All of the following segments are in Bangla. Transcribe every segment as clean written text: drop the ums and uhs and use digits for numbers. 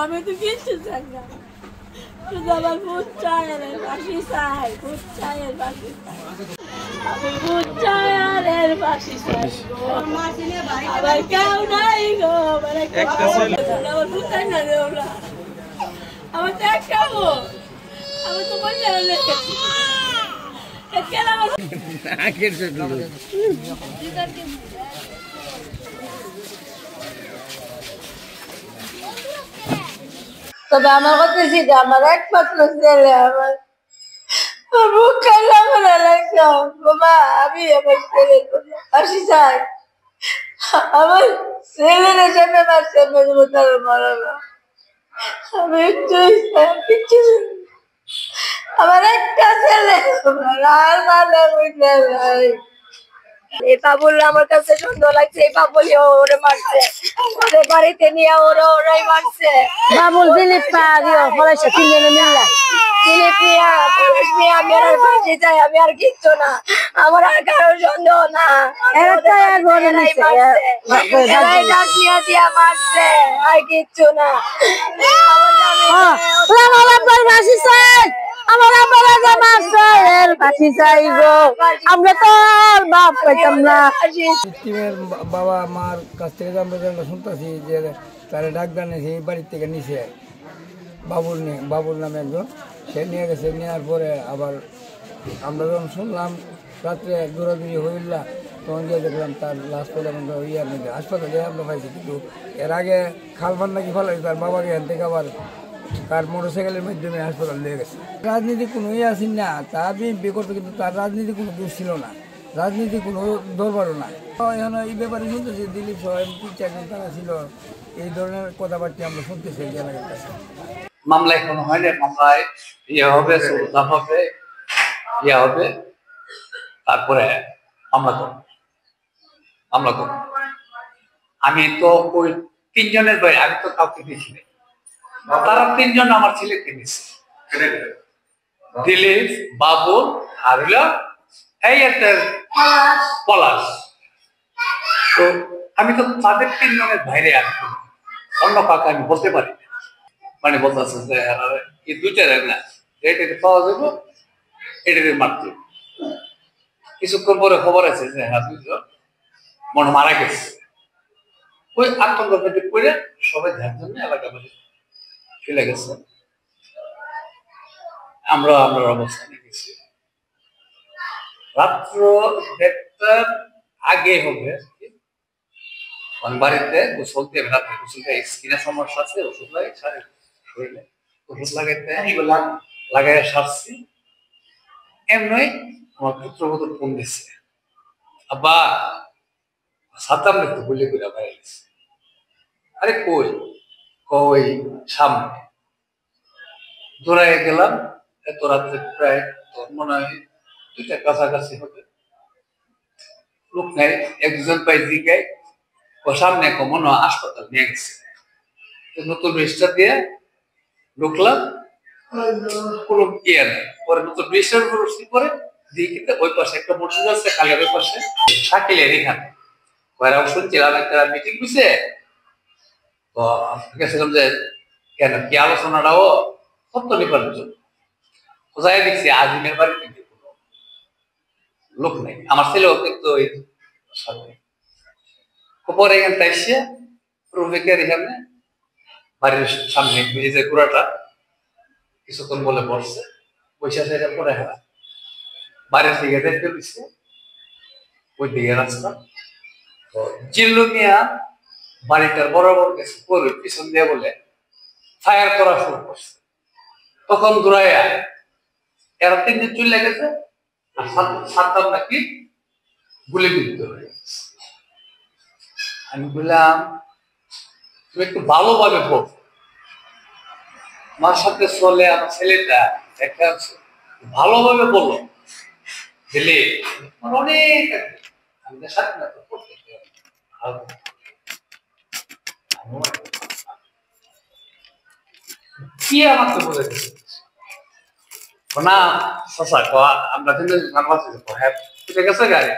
আমি তো কিচ্ছু চাই না, শুধু আমার ভূত চায়ের বাসি চাই, ভূত চায়ের বাসি চাই, আমি ভূত চায়ের বাসি চাই। আমার কেউ নাই গো, আমার ভূত চাই না রে ওরা, আমার তো একটা ভূত, আমি তো বলছি তবে আমার কথা ছিল আমার একমাত্র ছেলে, আমার বুক খাইলাম বাবা, আমি আমার ছেলে আসি চাই, আমার ছেলের সামনে মারছে তার মারানো, আমি কিচ্ছু আমার একটা ছেলে, আর মারা এই বাবুল আমার কাছে সুন্দর লাগছে, এই বাবুলি ওরে মারছে, ওদের বাড়িতে নিয়ে ওরাই মারছে। বাবুল দিলীপ আমি আর ফাঁসি চাই, আমি আর কিচ্ছু না, আমার আর কারোর সন্দেহ না, মারছে আর কিচ্ছু না। আমার আমরা তো বাপ পাইতাম না। বাবা মার কাছ থেকে আমরা শুনতেছি যে তারা ডাক জানিয়েছে এই বাড়ির থেকে নিচে বাবুল নামে একজন, সে নিয়ে গেছে। নেওয়ার পরে আবার আমরা যখন শুনলাম রাত্রে দৌড়াদৌড়ি হইলা, তখন গিয়ে দেখলাম তার লাশ পরে ইয়ার মধ্যে হাসপাতালে আমরা পাইছি। কিন্তু এর আগে খালবান নাকি ফেলাই তার বাবাকে এখান থেকে আবার তার মোটরসাইকেলের মাধ্যমে হাসপাতাল নিয়ে গেছে। রাজনীতি কোনো আসেন না, তা বিএনপি করতো, কিন্তু তার রাজনীতি কোনো দোষ ছিল না, রাজনীতি কোনো দরবারও না। এখন এই ব্যাপারে শুনতেছি দিলীপ সহ এমপি চারজন তারা ছিল, এই ধরনের কথাবার্তা আমরা শুনতেছি এলাকার কাছে। মামলা এখনো হয়নি, মামলায় হবে, হবে, তারপরে মামলা করব। আমি তো ওই তিনজনের বাইরে আমি তো কাউকে দেখিনি, তারা তিনজন আমার ছেলেকে নিচ্ছে, দিলীপ, বাবু আর হলো এই একটা পলাশ। তো আমি তো তাদের তিনজনের বাইরে আসবো, অন্য কাউকে আমি বলতে পারি না। মানে বলতেছে যে এই দুইটা না, এটাকে পাওয়া যাবো, এটাকে মারতে। কিছুক্ষণ পরে খবর আছে যে হ্যাঁ দুইজন মনে মারা গেছে। ওই আতঙ্ক করে সবাই ধ্যান জন্য এলাকা বাড়ি ফেলে গেছে। আমরা অবস্থানে গেছি রাত্র 1:30টার আগে হবে বাড়িতে গোসল দিয়ে, রাত্রে গোসল দিয়ে স্কিনের সমস্যা আছে, ওষুধ লাগে শরীরে, ওষুধ লাগাই সারছি। এমনি আমার পুত্রবধূ ফোন দিচ্ছে, আব্বা সাতাম একটু গুলি করে বাইরে গেছে। আরে কই সামনে দৌড়াই গেলাম। এত রাত্রে প্রায় মনে হয় 2টার কাছাকাছি হবে, লোক নাই, একজন পাই দিকে ও সামনে মনে হয় হাসপাতাল নিয়ে গেছে। নতুন রেজিস্টার দিয়ে ঢুকলাম, কোনো ইয়ে নেই। পরে নতুন রেজিস্টার করে দিয়ে ওই পাশে একটা মসজিদ আছে, কালের ওই পাশে শাকিলের এখানে ওরা শুনছিলাম একটা মিটিং হয়েছে। তো গেছিলাম যে কেন কি আলোচনাটাও সত্য নিবারের জন্য। যাই দেখছি আজিমের বাড়িতে কোনো লোক নেই, আমার ছেলেও কিন্তু পরে এখানে এসে রুবিকের এখানে বাড়ির সামনে যে কুড়াটা কিছুক্ষণ বলে বসছে, পয়সা সেটা পরে হ্যাঁ বাড়ির দিকে দেখতে দিচ্ছে, ওই দিকে রাস্তা। তো জিল্লু মিয়া বাড়িটার বরাবর গেছে, পিছন দিয়ে বলে ফায়ার করা শুরু করছে। তখন দৌড়াইয়া এরা 3 দিন চলে গেছে, আর সাদ্দাম নাকি গুলিবিদ্ধ হয়ে গেছে। আমি বললাম তুমি একটু ভালোভাবে বল, আমার সাথে চলে আমার ছেলেটা একটা ভালোভাবে বলো, দিলে অনেক সাথে না তো কি আমাকে বলে দিচ্ছে না শশা আমরা ঠিক আছে গাড়ি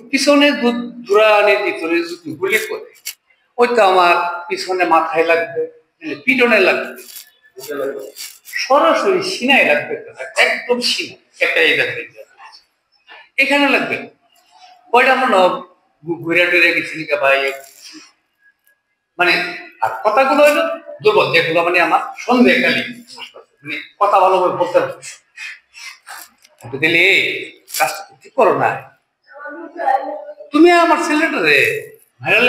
পিছনে দূরানি ভিতরে যদি গুলি করে ওই তো আমার পিছনে মাথায় লাগবে, পিটনে লাগবে, সরাসরি সিনায় লাগবে, একদম সিনা একটা এই লাগবে, এখানে লাগবে। কয়টা মনে ঘুরে টুরে গেছি ভাই, মানে আর কথাগুলো হইলো দুর্বল, যেগুলো মানে আমার সন্দেহকালী, মানে কথা ভালোভাবে বলতে হবে। দিলে কাজটা ঠিক করো না, তুমি আমার ছেলেটারে ভাইরাল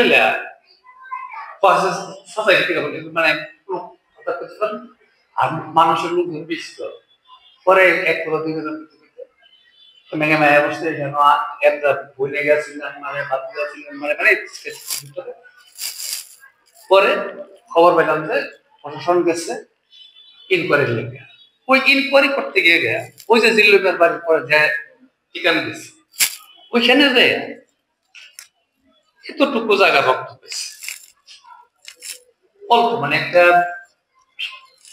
মানে আর মানুষের লোক বেশি পরে এক করে দুই মেঘে মেয়ে বসতে যেন একটা ভুলে গেছিলেন, মানে মানে পরে খবর পেলাম যে প্রশাসন গেছে ইনকোয়ারি লেগে, ওই ইনকোয়ারি করতে গিয়ে গেছে ওই যে জিল্লুকের বাড়ির পরে যে ঠিকানা দিচ্ছে ওইখানে যে এতটুকু জায়গা রক্ত পেয়েছে, অল্প মানে একটা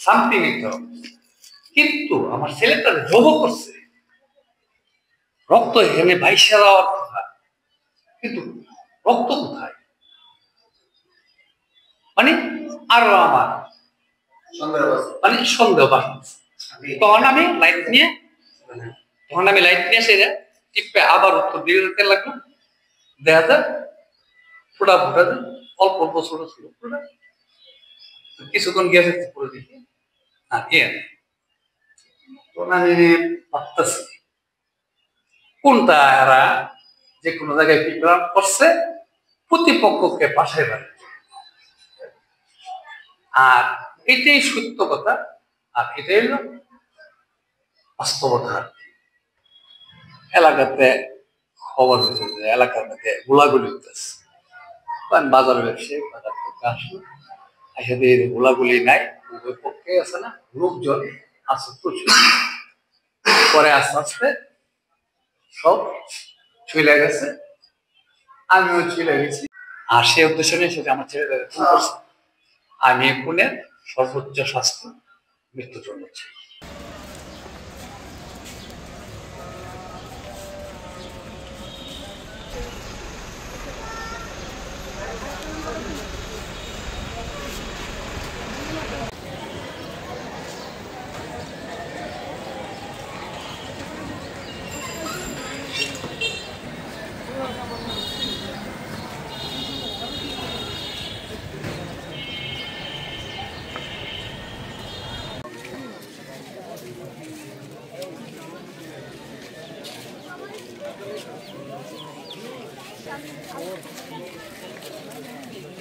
সামথিং একটা, কিন্তু আমার ছেলেটা যোগ করছে রক্ত এখানে ভাইসা দেওয়ার কথা, কিন্তু রক্ত কোথায়, মানে আরো আমার মানে সন্দেহ বাড়ছে। তখন আমি লাইট নিয়ে সেটা টিপে আবার উত্তর দিয়ে দিতে লাগলাম, দেখা যায় ফোটা ফোটা অল্প অল্প ছোট ছোট ফোটা, কিছুক্ষণ গিয়ে পরে দেখি তখন আমি ভাবতেছি কোনটা এরা যে কোনো জায়গায় বিক্রম করছে প্রতিপক্ষকে পাশায় বাড়ি, আর এটাই সত্য কথা, আর এটাই হলো বাস্তবতা। এলাকাতে খবর হচ্ছে যে এলাকার মধ্যে গোলাগুলি হতেছে, বাজার ব্যবসায়ী বাজার থেকে আসলো, আসলে গোলাগুলি নাই, উভয় পক্ষে আছে না, লোকজন আছে প্রচুর, পরে আস্তে আস্তে সব চলে গেছে, আমিও চলে গেছি। আর সে উদ্দেশ্য নিয়ে সেটা আমার ছেলেদের ফোন করছে, আমি ফোনের সর্বোচ্চ শাস্তি মৃত্যুদণ্ড চাই।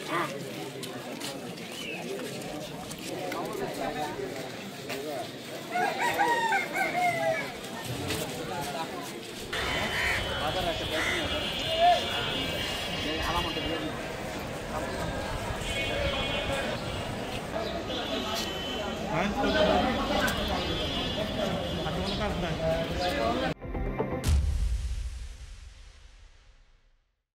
Hah? Ada mana kan?